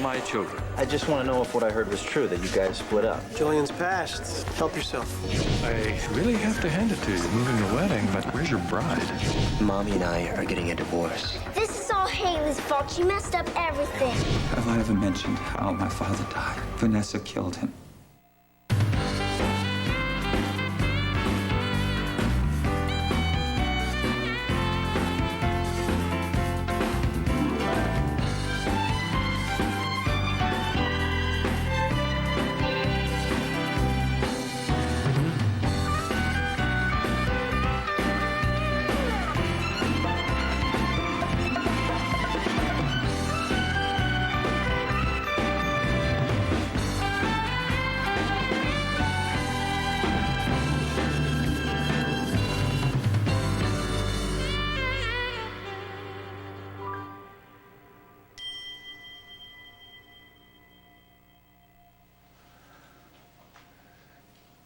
my children. I just want to know if what I heard was true, that you guys split up. Julian's passed. Help yourself. I really have to hand it to you. Moving the wedding, but where's your bride? Mommy and I are getting a divorce. This is all Haley's fault. She messed up everything. Have I ever mentioned how my father died? Vanessa killed him.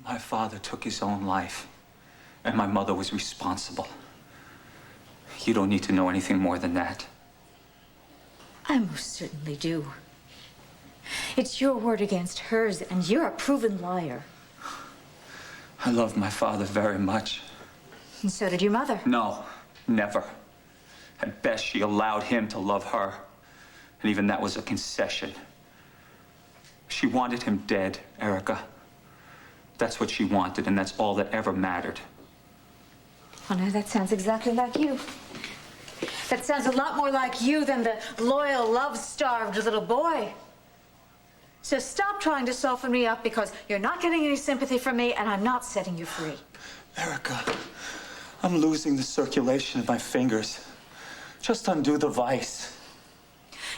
My father took his own life, and my mother was responsible. You don't need to know anything more than that. I most certainly do. It's your word against hers, and you're a proven liar. I love my father very much. And so did your mother. No, never. At best, she allowed him to love her. And even that was a concession. She wanted him dead, Erica. That's what she wanted, and that's all that ever mattered. Oh, no, that sounds exactly like you. That sounds a lot more like you than the loyal, love-starved little boy. So stop trying to soften me up, because you're not getting any sympathy from me, and I'm not setting you free. Erica, I'm losing the circulation of my fingers. Just undo the vice.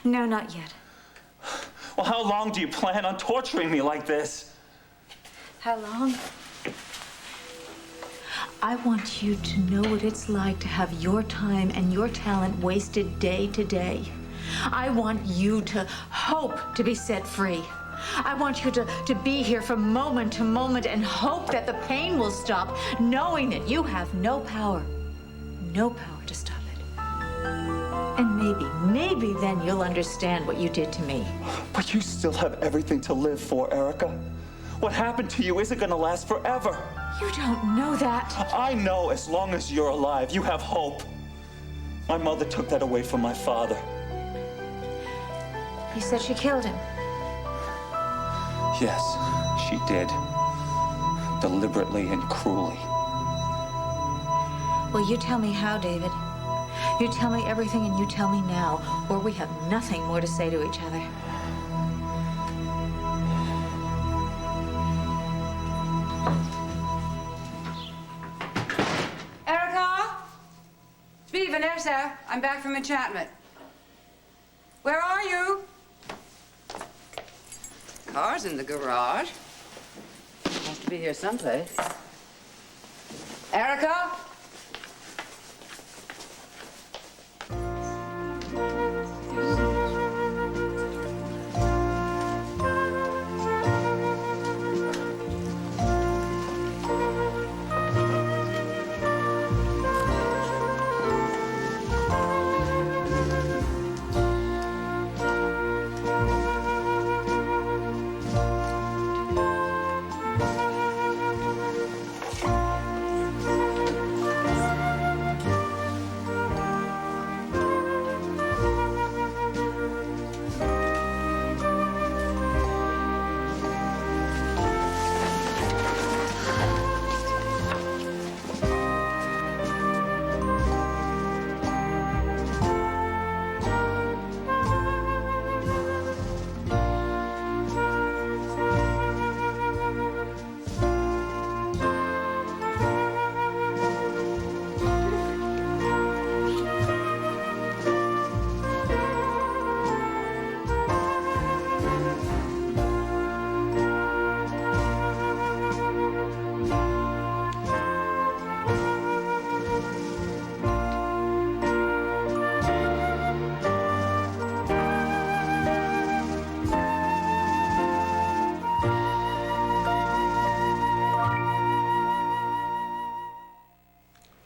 No, not yet. Well, how long do you plan on torturing me like this? How long? I want you to know what it's like to have your time and your talent wasted day to day. I want you to hope to be set free. I want you to be here from moment to moment and hope that the pain will stop, knowing that you have no power to stop it. And maybe then you'll understand what you did to me. But you still have everything to live for, Erica. What happened to you isn't gonna last forever. You don't know that. I know as long as you're alive, you have hope. My mother took that away from my father. You said she killed him. Yes, she did. Deliberately and cruelly. Well, you tell me how, David. You tell me everything, and you tell me now, or we have nothing more to say to each other. Vanessa, I'm back from enchantment. Where are you? Car's in the garage. Has to be here someplace. Erica?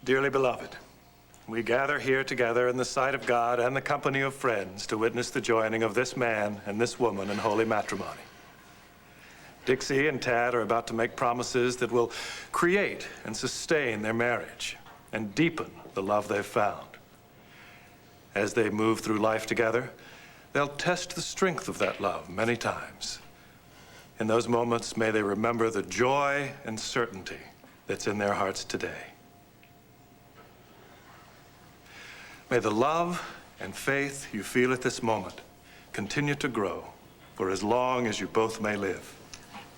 Dearly beloved, we gather here together in the sight of God and the company of friends to witness the joining of this man and this woman in holy matrimony. Dixie and Tad are about to make promises that will create and sustain their marriage and deepen the love they've found. As they move through life together, they'll test the strength of that love many times. In those moments, may they remember the joy and certainty that's in their hearts today. May the love and faith you feel at this moment continue to grow for as long as you both may live.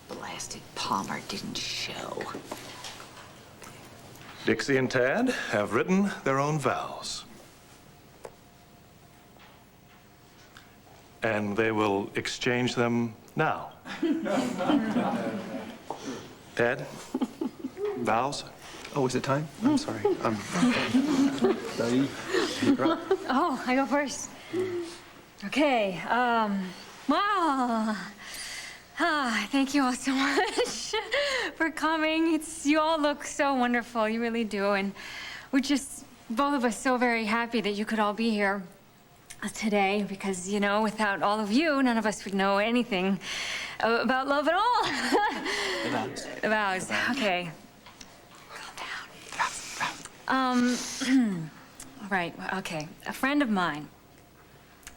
Blasted Palmer didn't show. Dixie and Tad have written their own vows. And they will exchange them now. Tad, vows? Oh, is it time? I'm sorry. Oh, I go first. Okay, wow. Thank you all so much for coming. You all look so wonderful, you really do. And we're just, both of us, so very happy that you could all be here today because, you know, without all of you, none of us would know anything about love at all. The vows. The vows, okay. Calm down. All right, okay. A friend of mine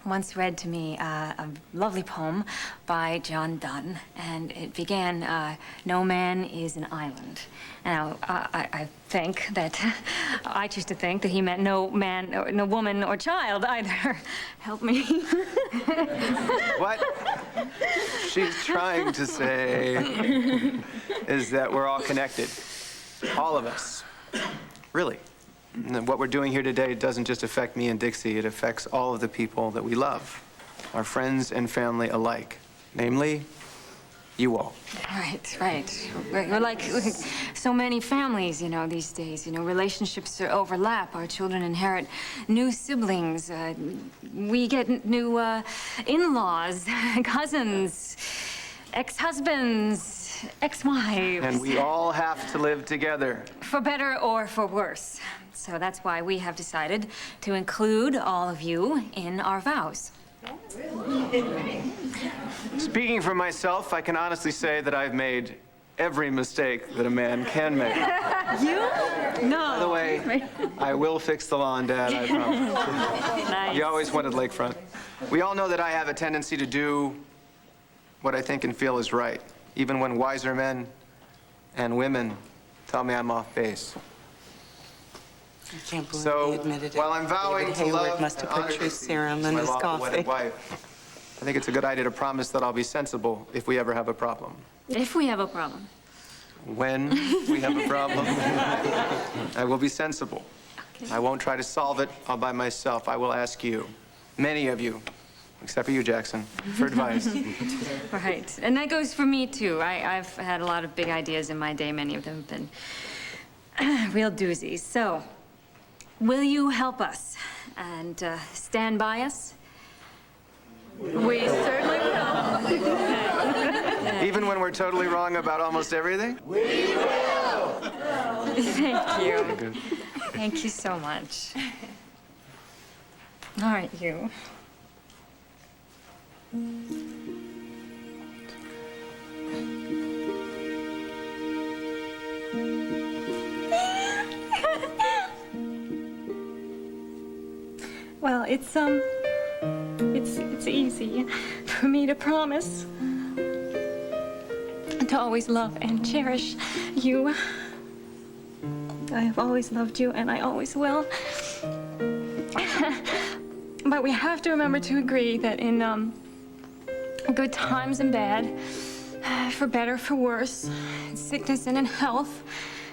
once read to me a lovely poem by John Donne, and it began, "No man is an island." Now, I think that, I choose to think that he meant no man, or no woman or child either. Help me. What she's trying to say is that we're all connected. All of us. Really. And what we're doing here today doesn't just affect me and Dixie, it affects all of the people that we love, our friends and family alike, namely, you all. Right. We're like so many families, you know, these days. You know, relationships overlap. Our children inherit new siblings. We get new in-laws, cousins, ex-husbands, ex-wives. And we all have to live together. For better or for worse. So that's why we have decided to include all of you in our vows. Speaking for myself, I can honestly say that I've made every mistake that a man can make. You? No. By the way, I will fix the lawn, Dad, I promise. Nice. You always wanted lakefront. We all know that I have a tendency to do what I think and feel is right, even when wiser men and women tell me I'm off base. I can't believe So, he admitted it. while I'm vowing David to Hayward love must have and put honor truth Dixie, serum in my his lawful coffee. wedded wife, I think it's a good idea to promise that I'll be sensible if we ever have a problem. If we have a problem. When we have a problem, I will be sensible. I won't try to solve it all by myself. I will ask you, many of you, except for you, Jackson, for advice. Right. And that goes for me, too. I've had a lot of big ideas in my day. Many of them have been real doozies. So, will you help us and stand by us? We certainly will. Even when we're totally wrong about almost everything? We will. Thank you. Good. Thank you so much. All right, you. Well, it's easy for me to promise to always love and cherish you. I have always loved you, and I always will. But we have to remember to agree that in good times and bad, for better, for worse, in sickness and in health,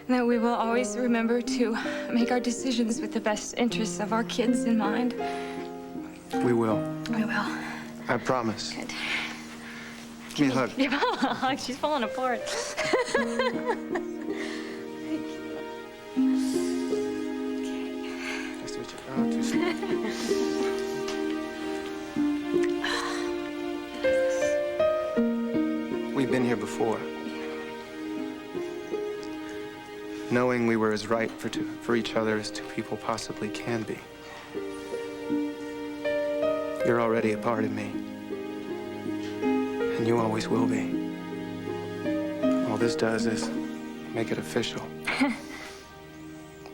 that we will always remember to make our decisions with the best interests of our kids in mind. We will. We will. I promise. Good. Give me a hug. She's falling apart. Nice to meet you. Oh, too soon. We've been here before. knowing we were as right for each other as two people possibly can be. You're already a part of me, and you always will be. All this does is make it official.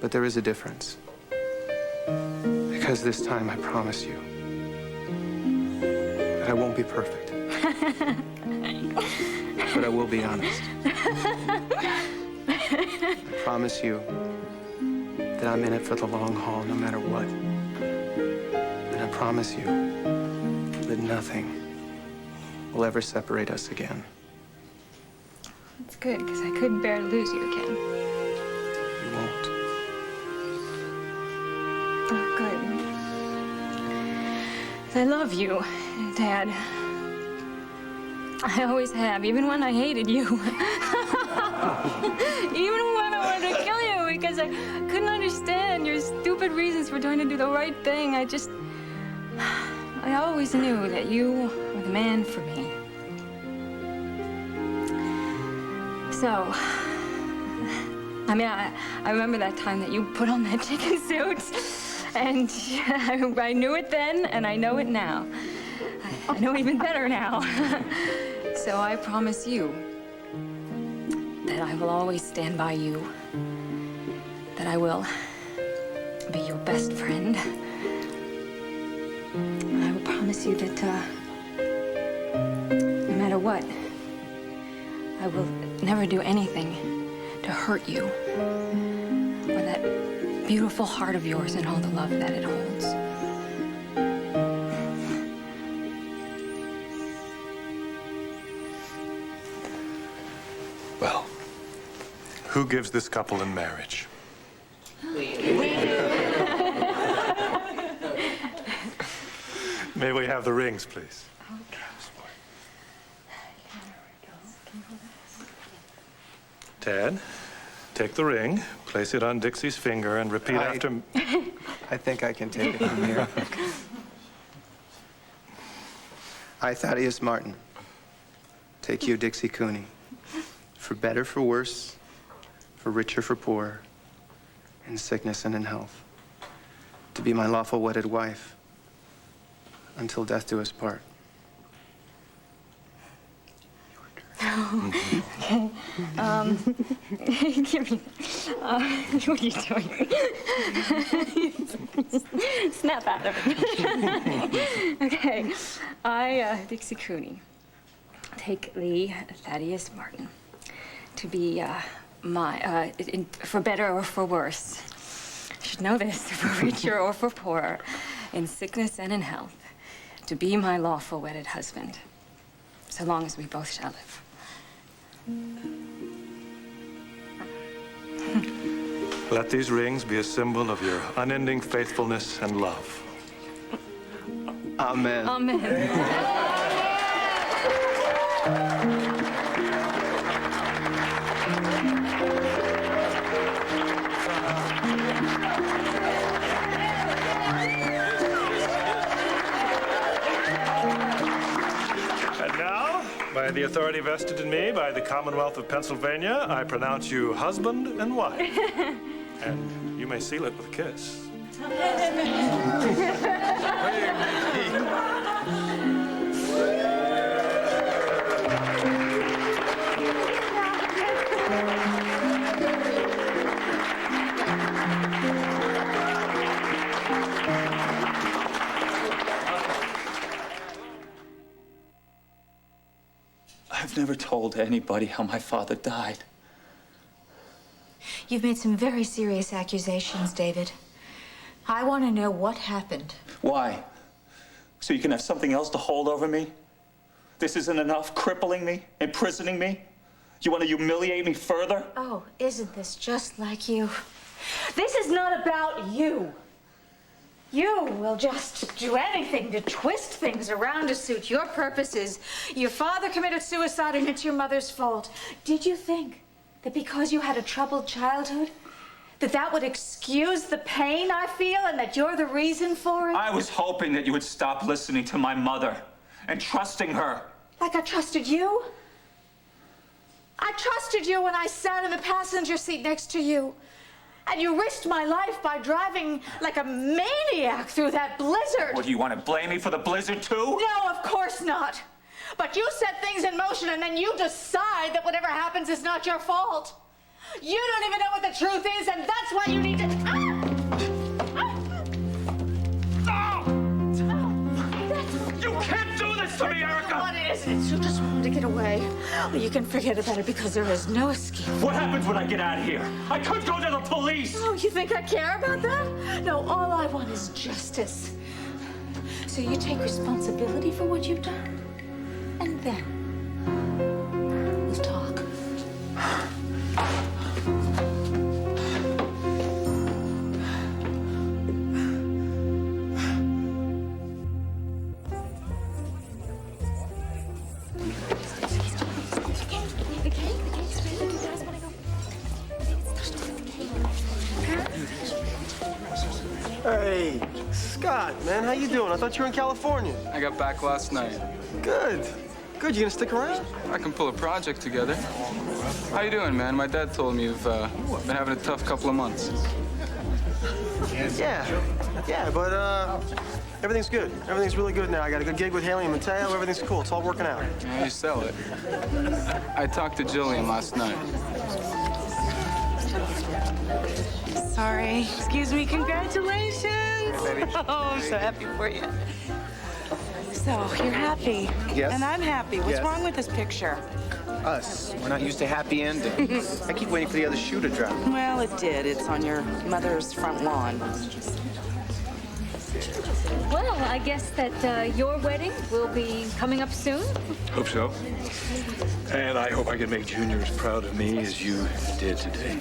But there is a difference. Because this time I promise you that I won't be perfect. But I will be honest. I promise you that I'm in it for the long haul, no matter what. And I promise you that nothing will ever separate us again. That's good, because I couldn't bear to lose you again. You won't. Oh, good. I love you, Dad. I always have, even when I hated you. Even when I wanted to kill you because I couldn't understand your stupid reasons for trying to do the right thing. I always knew that you were the man for me. So, I mean, I remember that time that you put on that chicken suit. And I knew it then, and I know it now. I know even better now. So I promise you that I will always stand by you, that I will be your best friend. I will promise you that no matter what, I will never do anything to hurt you or that beautiful heart of yours and all the love that it holds. Well, who gives this couple in marriage? May we have the rings, please? Ted, take the ring, place it on Dixie's finger, and repeat after me. I think I can take it from here. I, Thaddeus Martin, take you, Dixie Cooney, for better, for worse, for richer, for poorer, in sickness and in health, to be my lawful wedded wife until death do us part. Okay. Give me. What are you doing? Snap out of it. Okay. I, Dixie Cooney, take Lee Thaddeus Martin to be for better or for worse. You should know this, for richer or for poorer, in sickness and in health, to be my lawful wedded husband, so long as we both shall live. Let these rings be a symbol of your unending faithfulness and love. Amen. Amen. By the authority vested in me by the Commonwealth of Pennsylvania, I pronounce you husband and wife. And you may seal it with a kiss. I've never told anybody how my father died. You've made some very serious accusations, David. I want to know what happened. Why? So you can have something else to hold over me? This isn't enough? Crippling me? Imprisoning me? You want to humiliate me further? Oh, isn't this just like you? This is not about you. You will just do anything to twist things around to suit your purposes. Your father committed suicide and it's your mother's fault. Did you think that because you had a troubled childhood, that would excuse the pain I feel and that you're the reason for it? I was hoping that you would stop listening to my mother and trusting her. Like I trusted you? I trusted you when I sat in the passenger seat next to you. And you risked my life by driving like a maniac through that blizzard. What, do you want to blame me for the blizzard, too? No, of course not. But you set things in motion and then you decide that whatever happens is not your fault. You don't even know what the truth is, and that's why you need to... You can't do this to me, Erica! What is it? You just wanted to get away. Well, you can forget about it because there is no escape. What happens when I get out of here? I could go to the police! Oh, you think I care about that? No, all I want is justice. So you take responsibility for what you've done, and then we'll talk. Hey, Scott, man, how you doing? I thought you were in California. I got back last night. Good. Good, you gonna stick around? I can pull a project together. How you doing, man? My dad told me you've been having a tough couple of months. Yeah, but everything's good. Everything's really good now. I got a good gig with Haley and Mateo. Everything's cool. It's all working out. Yeah, you sell it. I talked to Jillian last night. Sorry. Excuse me. Congratulations. Oh, I'm so happy for you. So, you're happy. Yes. And I'm happy. What's Yes. wrong with this picture? Us. We're not used to happy endings. I keep waiting for the other shoe to drop. Well, it did. It's on your mother's front lawn. Well, I guess that your wedding will be coming up soon. Hope so. And I hope I can make Junior as proud of me as you did today.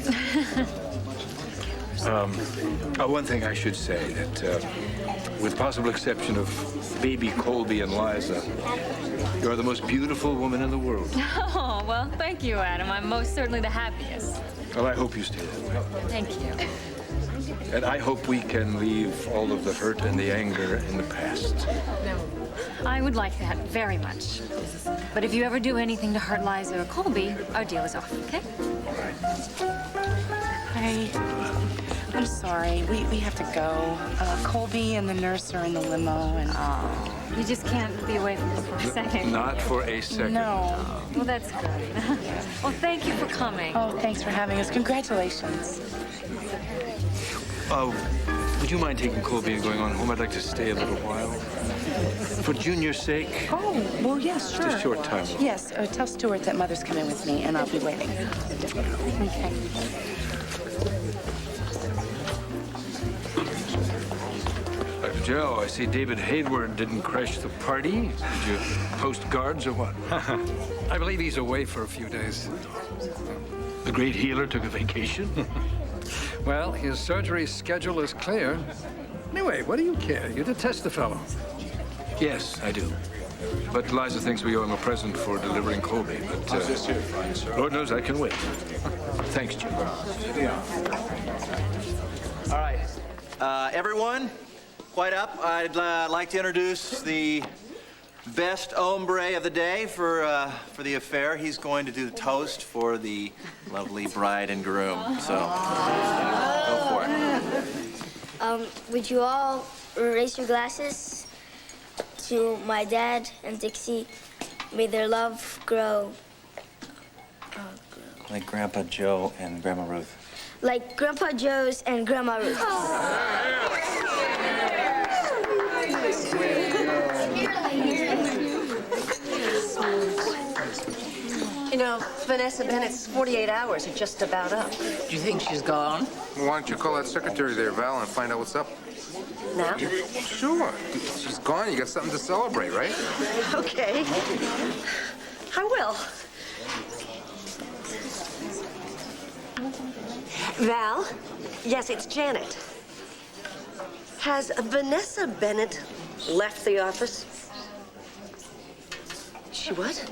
One thing I should say that, with possible exception of baby Colby and Liza, you're the most beautiful woman in the world. Oh, well, thank you, Adam. I'm most certainly the happiest. Well, I hope you stay that way. Thank you. And I hope we can leave all of the hurt and the anger in the past. I would like that very much. But if you ever do anything to hurt Liza or Colby, our deal is off, okay? I'm sorry. We have to go. Colby and the nurse are in the limo, and you just can't be away from us for a second. Not for a second. No. Well, that's good. Well, thank you for coming. Oh, thanks for having us. Congratulations. Would you mind taking Colby and going on home? I'd like to stay a little while. For Junior's sake. Oh, well, yes, sure. Just a short time. Yes, tell Stuart that Mother's coming with me, and I'll be waiting. Okay. Dr. Joe, I see David Hayward didn't crash the party. Did you post guards or what? I believe he's away for a few days. The great healer took a vacation? Well, his surgery schedule is clear. Anyway, what do you care? You detest the fellow. Yes, I do. But Liza thinks we owe him a present for delivering Colby. But Lord knows I can wait. Thanks, Jim. All right. Everyone, quiet up. I'd like to introduce the best hombre of the day for the affair. He's going to do the toast for the lovely bride and groom. So, go for it. Would you all raise your glasses to my dad and Dixie? May their love grow. Like Grandpa Joe and Grandma Ruth. Like Grandpa Joe's and Grandma Ruth's. You know, Vanessa Bennett's 48 hours are just about up. Do you think she's gone? Well, why don't you call that secretary there, Val, and find out what's up? Now? Sure. She's gone. You got something to celebrate, right? Okay. I will. Val? Yes, it's Janet. Has Vanessa Bennett left the office? She what?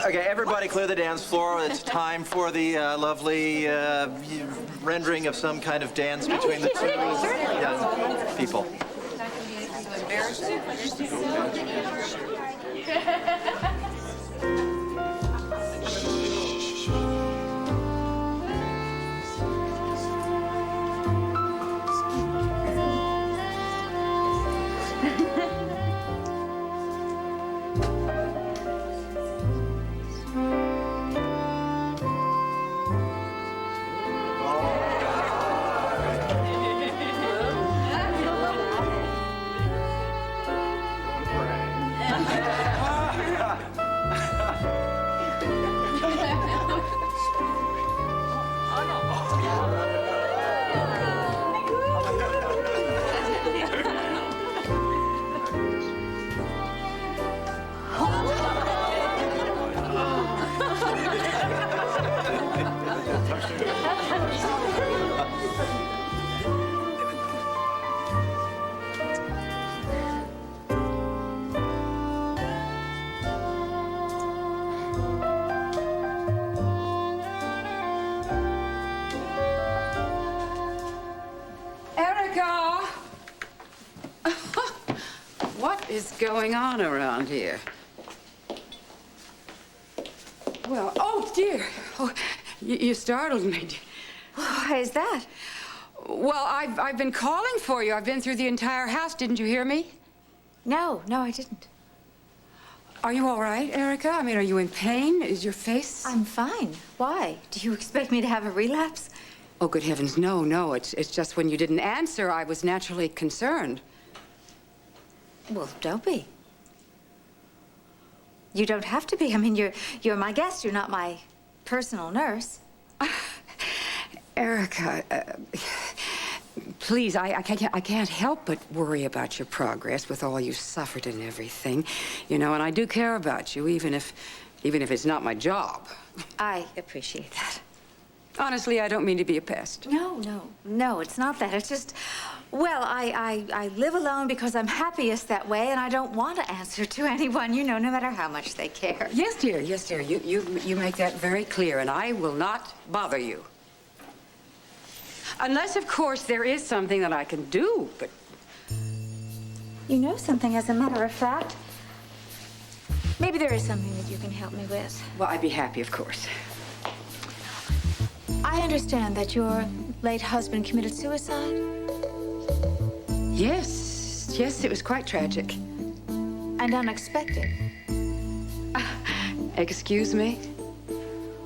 Okay, everybody clear the dance floor. It's time for the lovely rendering of some kind of dance between the two young people. is going on around here? Well, oh, dear. Oh, you startled me. Why is that? Well, I've been calling for you. I've been through the entire house. Didn't you hear me? No, I didn't. Are you all right, Erica? I mean, are you in pain? Is your face... I'm fine. Why? Do you expect me to have a relapse? Oh, good heavens, no. It's just when you didn't answer, I was naturally concerned. Well, don't be. You don't have to be. I mean, you're my guest. You're not my personal nurse. Erica, please, I can't help but worry about your progress with all you suffered and everything. You know, and I do care about you, even if it's not my job. I appreciate that. Honestly, I don't mean to be a pest. No, it's not that. It's just, well, I live alone because I'm happiest that way, and I don't want to answer to anyone, you know, no matter how much they care. Yes, dear. You make that very clear, and I will not bother you. Unless, of course, there is something that I can do, but... You know something, as a matter of fact. Maybe there is something that you can help me with. Well, I'd be happy, of course. I understand that your late husband committed suicide? Yes, it was quite tragic. And unexpected. Excuse me?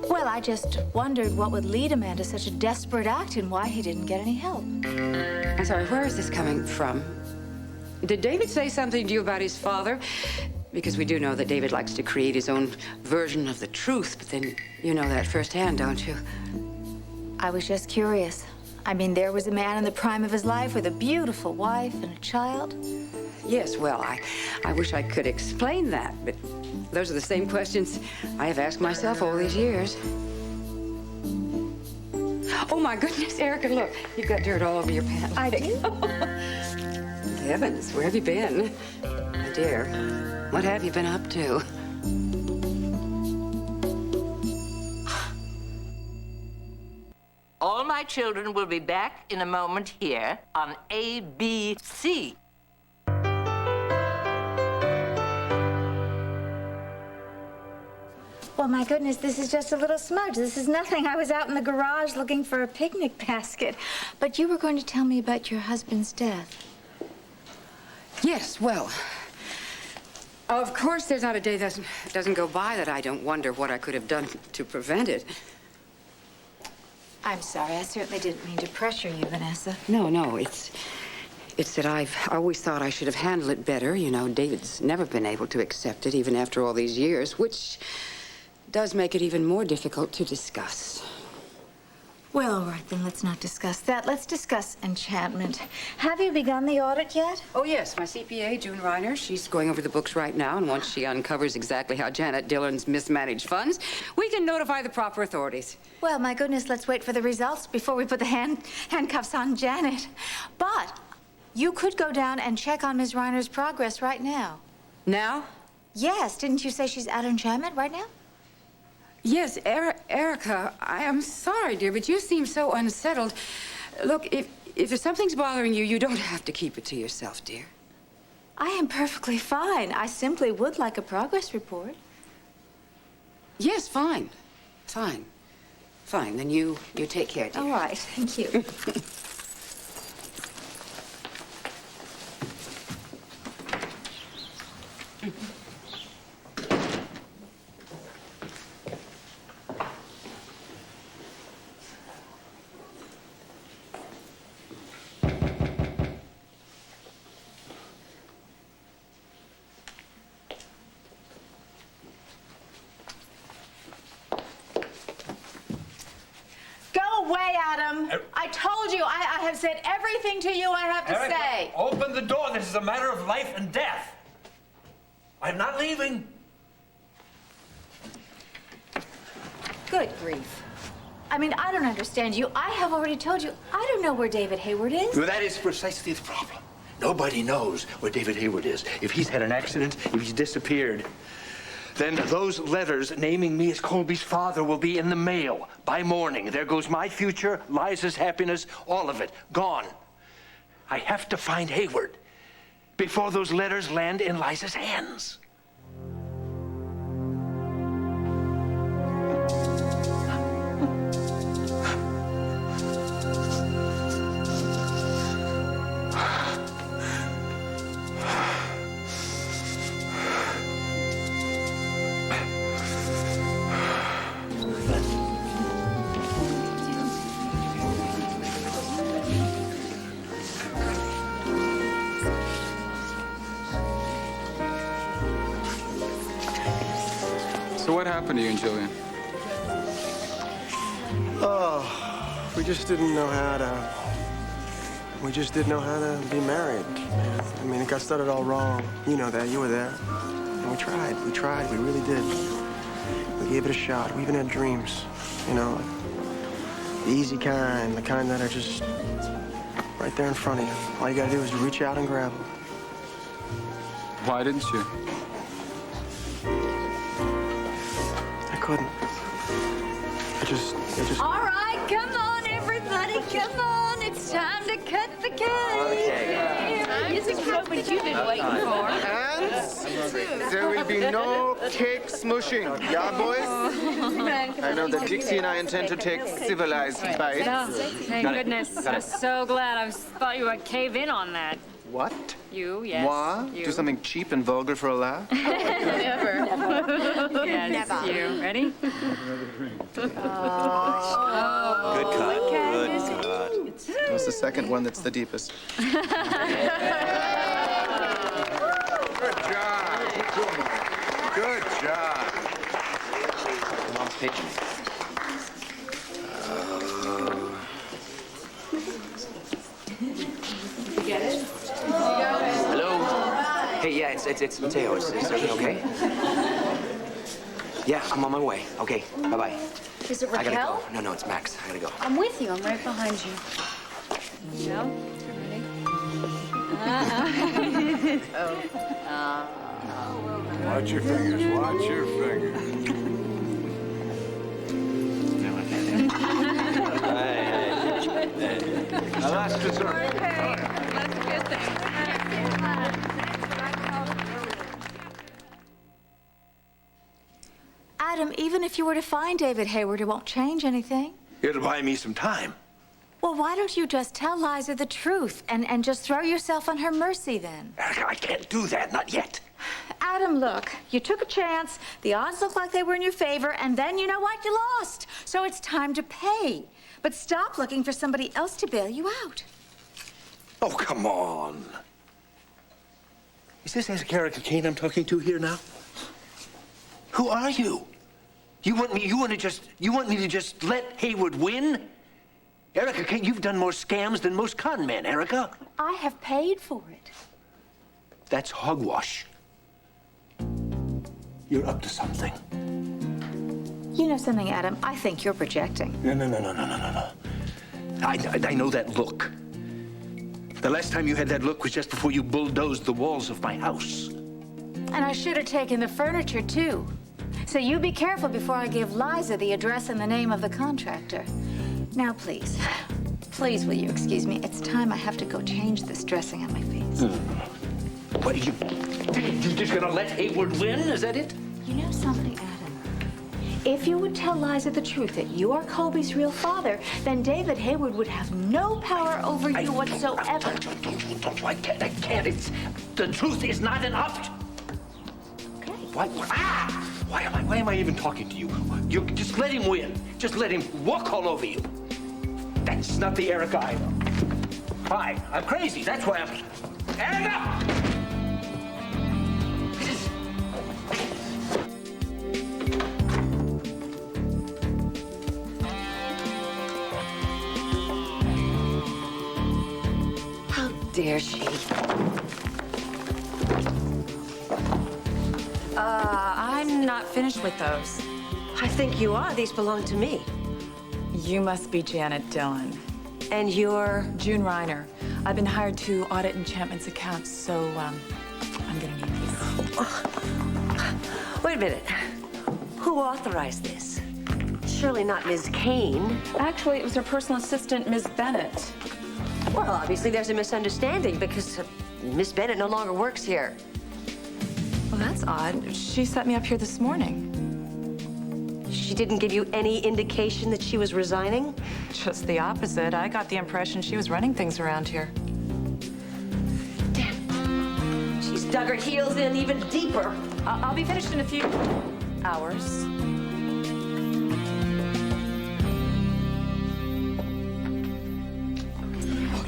Well, I just wondered what would lead a man to such a desperate act and why he didn't get any help. I'm sorry, where is this coming from? Did David say something to you about his father? Because we do know that David likes to create his own version of the truth, but then you know that firsthand, don't you? I was just curious. I mean, there was a man in the prime of his life with a beautiful wife and a child. Yes, well, I wish I could explain that, but those are the same questions I have asked myself all these years. Oh, my goodness, Erica, look. You've got dirt all over your pants. I do? Heavens, where have you been? My dear, what have you been up to? All my children will be back in a moment here on ABC. Well, my goodness, this is just a little smudge. This is nothing. I was out in the garage looking for a picnic basket. But you were going to tell me about your husband's death. Yes, well, of course there's not a day that doesn't go by that I don't wonder what I could have done to prevent it. I'm sorry. I certainly didn't mean to pressure you, Vanessa. No, it's that I've always thought I should have handled it better. You know, David's never been able to accept it, even after all these years, which does make it even more difficult to discuss. Well, all right, then let's not discuss that. Let's discuss enchantment. Have you begun the audit yet? Oh, yes. My CPA, June Reiner, she's going over the books right now, and once she uncovers exactly how Janet Dillon's mismanaged funds, we can notify the proper authorities. Well, my goodness, let's wait for the results before we put the handcuffs on Janet. But you could go down and check on Ms. Reiner's progress right now. Now? Yes. Didn't you say she's at enchantment right now? Yes, Erica, I am sorry, dear, but you seem so unsettled. Look, if something's bothering you, you don't have to keep it to yourself, dear. I am perfectly fine. I simply would like a progress report. Yes, fine. Fine. Then you take care, dear. All right, thank you. I told you, I have said everything to you I have to Erica, say. Open the door. This is a matter of life and death. I'm not leaving. Good grief. I mean, I don't understand you. I have already told you, I don't know where David Hayward is. Well, that is precisely the problem. Nobody knows where David Hayward is. If he's had an accident, if he's disappeared, then those letters naming me as Colby's father will be in the mail by morning. There goes my future, Liza's happiness, all of it, gone. I have to find Hayward before those letters land in Liza's hands. So what happened to you and Jillian? Oh, we just didn't know how to. We just didn't know how to be married. I mean, it got started all wrong. You know that. You were there. And we tried. We tried. We really did. We gave it a shot. We even had dreams. You know, the easy kind, the kind that are just right there in front of you. All you gotta do is reach out and grab them. Why didn't you? I couldn't. I just. All right, come on, everybody, come on. It's time to cut the cake. This is what you've been waiting for. And there will be no cake smushing. Yeah, boys? I know that Dixie and I intend to take civilized bites. Thank goodness. I'm so glad. I thought you would cave in on that. What? You, yes. Moi? You. Do something cheap and vulgar for a laugh? Never. Yes, Never. you. Ready? Good cut. Good cut. That's the second one that's the deepest. Good job. Good job. Mom's pigeon. You get it? Hello? Hey, yeah, it's Mateo. Is everything okay? Yeah, I'm on my way. Okay, bye-bye. Is it I gotta Raquel? go. No, it's Max. I gotta go. I'm with you. I'm right behind you. No? Ready? Watch your fingers. Watch your fingers. Now that's dessert. That's a good thing. Adam, even if you were to find David Hayward, it won't change anything. It'll buy me some time. Well, why don't you just tell Liza the truth and just throw yourself on her mercy then? Erica, I can't do that. Not yet. Adam, look, you took a chance, the odds looked like they were in your favor, and then you know what? You lost. So it's time to pay. But stop looking for somebody else to bail you out. Oh, come on. Is this Erica Kane I'm talking to here now? Who are you? You want me to just let Hayward win? Erica Kane, you've done more scams than most con men, Erica. I have paid for it. That's hogwash. You're up to something. You know something, Adam? I think you're projecting. No. I know that look. The last time you had that look was just before you bulldozed the walls of my house. And I should have taken the furniture, too. So you be careful before I give Liza the address and the name of the contractor. Now, please, will you excuse me? It's time I have to go change this dressing on my face. What, you just gonna let Hayward win? Is that it? You know something, Adam? If you would tell Liza the truth that you are Colby's real father, then David Hayward would have no power over you whatsoever. I can't. The truth is not an option. Okay. Why am I even talking to you? You just let him win. Just let him walk all over you. That's not the Erica I know. Fine, I'm crazy. That's why I'm... Erica! How dare she? I'm not finished with those. I think you are. These belong to me. You must be Janet Dillon. And you're? June Reiner. I've been hired to audit Enchantment's accounts, so I'm gonna need these. Wait a minute. Who authorized this? Surely not Ms. Kane. Actually, it was her personal assistant, Ms. Bennett. Well, obviously there's a misunderstanding because Miss Bennett no longer works here. Well, that's odd. She set me up here this morning. She didn't give you any indication that she was resigning? Just the opposite. I got the impression she was running things around here. She's dug her heels in even deeper. I'll be finished in a few hours.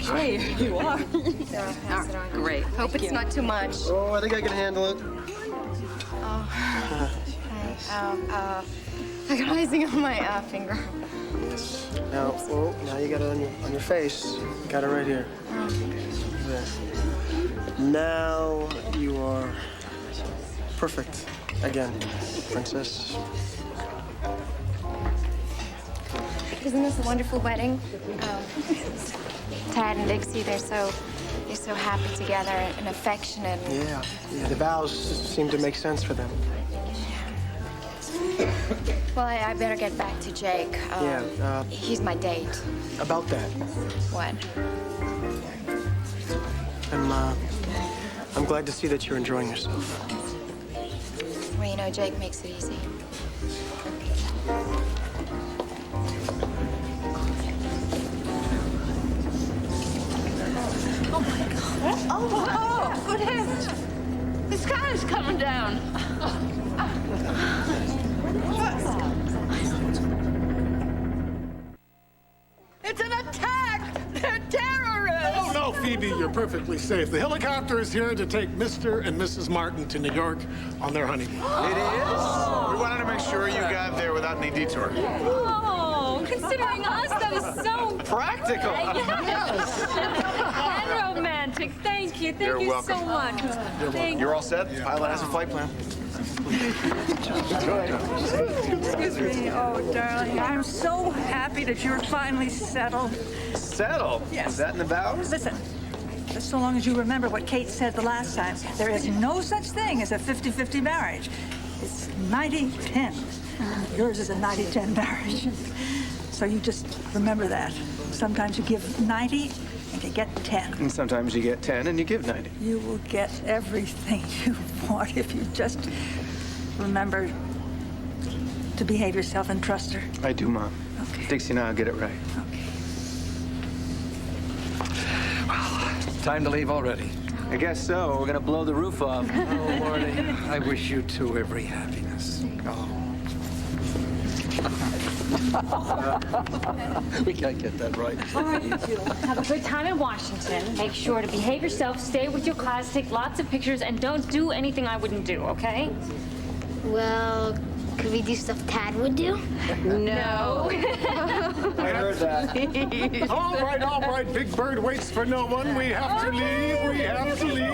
Hey, here you are. Great. Hope it's not too much. Oh, I think I can handle it. I got icing on my finger. Now, now you got it on your face. Got it right here. There. Now you are perfect again, princess. Isn't this a wonderful wedding? Tad and Dixie, they're so happy together and affectionate. Yeah, the vows seem to make sense for them. Well, I better get back to Jake. He's my date. About that, What? I'm glad to see that you're enjoying yourself. Well, you know, Jake makes it easy. Oh, my God. Oh, good heavens. The sky is coming down. It's an attack! They're terrorists! Oh, no, Phoebe, you're perfectly safe. The helicopter is here to take Mr. and Mrs. Martin to New York on their honeymoon. It is? We wanted to make sure you got there without any detour. Oh, considering us, that is so practical. Yes. And romantic. Thank you. Thank you welcome. so much. Thank You're all set? The pilot has a flight plan. Excuse me. Oh, darling, I'm so happy that you're finally settled. Settled? Yes. Is that in the vows? Listen, just so long as you remember what Kate said the last time, there is no such thing as a 50-50 marriage. It's 90-10. Yours is a 90-10 marriage. So you just remember that. Sometimes you give 90 and you get 10. And sometimes you get 10 and you give 90. You will get everything you want if you just remember to behave yourself and trust her. I do, Mom. Okay. Dixie and I'll get it right. Okay. Time to leave already. I guess so. We're gonna blow the roof off. Oh, Marty, I wish you two every happiness. Oh. We can't get that right. All right, you two. Have a good time in Washington. Make sure to behave yourself, stay with your class, take lots of pictures, and don't do anything I wouldn't do, okay? Well, could we do stuff Tad would do? No. I heard that. All right. Big Bird waits for no one. We have to leave. We have to leave.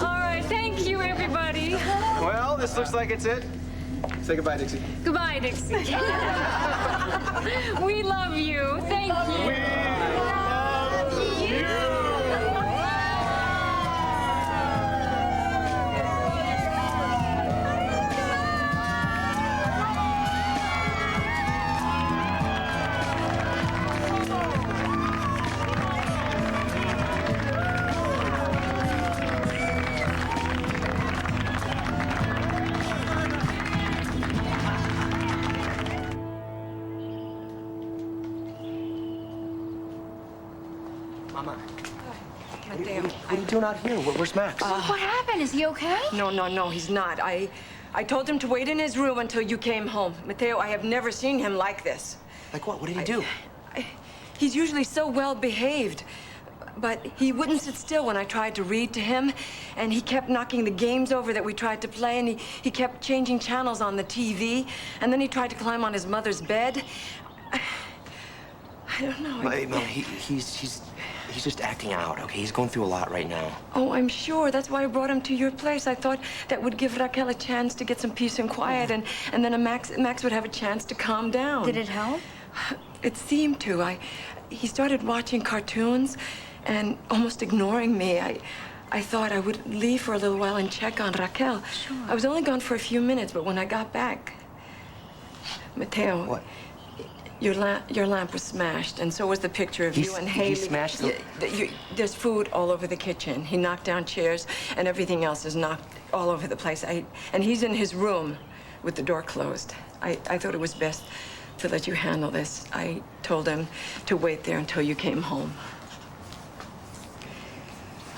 All right, thank you, everybody. Well, this looks like it's it. Say goodbye, Dixie. Goodbye, Dixie. We love you. Thank you. We love you. Mama. What are you doing out here? Where's Max? What happened? Is he okay? No, he's not. I told him to wait in his room until you came home. Mateo, I have never seen him like this. Like what? What did he do? He's usually so well behaved. But he wouldn't sit still when I tried to read to him, and he kept knocking the games over that we tried to play, and he kept changing channels on the TV, and then he tried to climb on his mother's bed. I don't know. Mom, he's just acting out, okay? He's going through a lot right now. Oh, I'm sure. That's why I brought him to your place. I thought that would give Raquel a chance to get some peace and quiet, and then Max would have a chance to calm down. Did it help? It seemed to. He started watching cartoons and almost ignoring me. I thought I would leave for a little while and check on Raquel. Sure. I was only gone for a few minutes, but when I got back, Mateo. What? Your lamp was smashed, and so was the picture of you and Haley. He smashed the... There's food all over the kitchen. He knocked down chairs, and everything else is knocked all over the place. And he's in his room with the door closed. I thought it was best to let you handle this. I told him to wait there until you came home.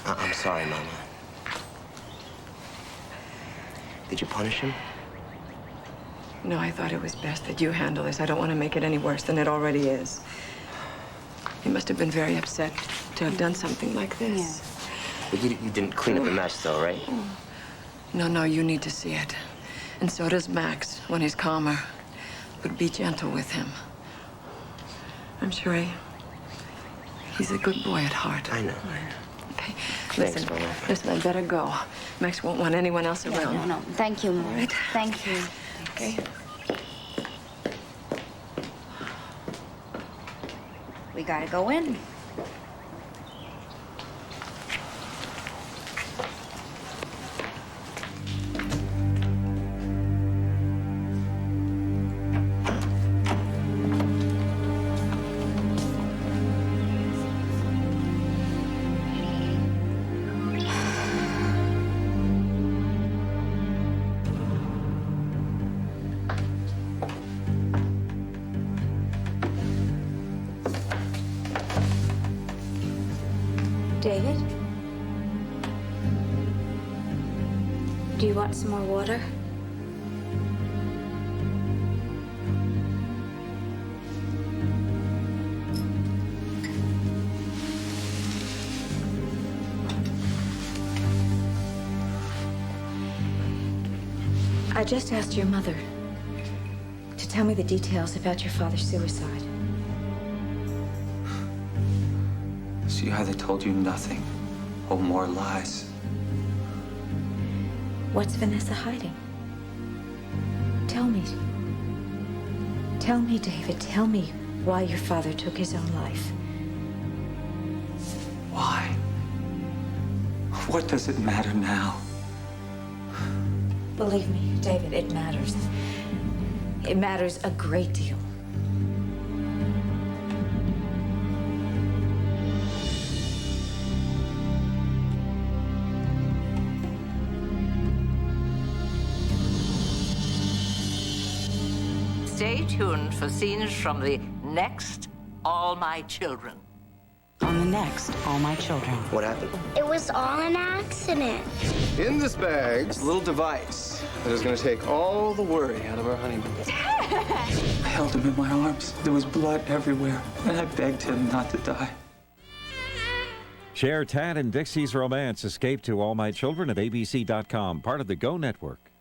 I'm sorry, Mama. Did you punish him? No, I thought it was best that you handle this. I don't want to make it any worse than it already is. He must have been very upset to have done something like this. But you didn't clean up the mess, though, right? No, you need to see it. And so does Max when he's calmer. But be gentle with him. I'm sure he's a good boy at heart. I know. Okay. Thanks, Listen, Mama. listen, I better go. Max won't want anyone else around. No. Thank you, Mom. Right. Thank you. Okay. We gotta go in. David? Do you want some more water? I just asked your mother to tell me the details about your father's suicide. See how they told you nothing? Oh, more lies. What's Vanessa hiding? Tell me. Tell me, David. Tell me why your father took his own life. Why? What does it matter now? Believe me, David, it matters. It matters a great deal. Stay tuned for scenes from the next All My Children. On the next All My Children. What happened? It was all an accident. In this bag's a little device that is going to take all the worry out of our honeymoon. I held him in my arms. There was blood everywhere, and I begged him not to die. Share Tad and Dixie's romance. Escape to All My Children at abc.com, part of the Go Network.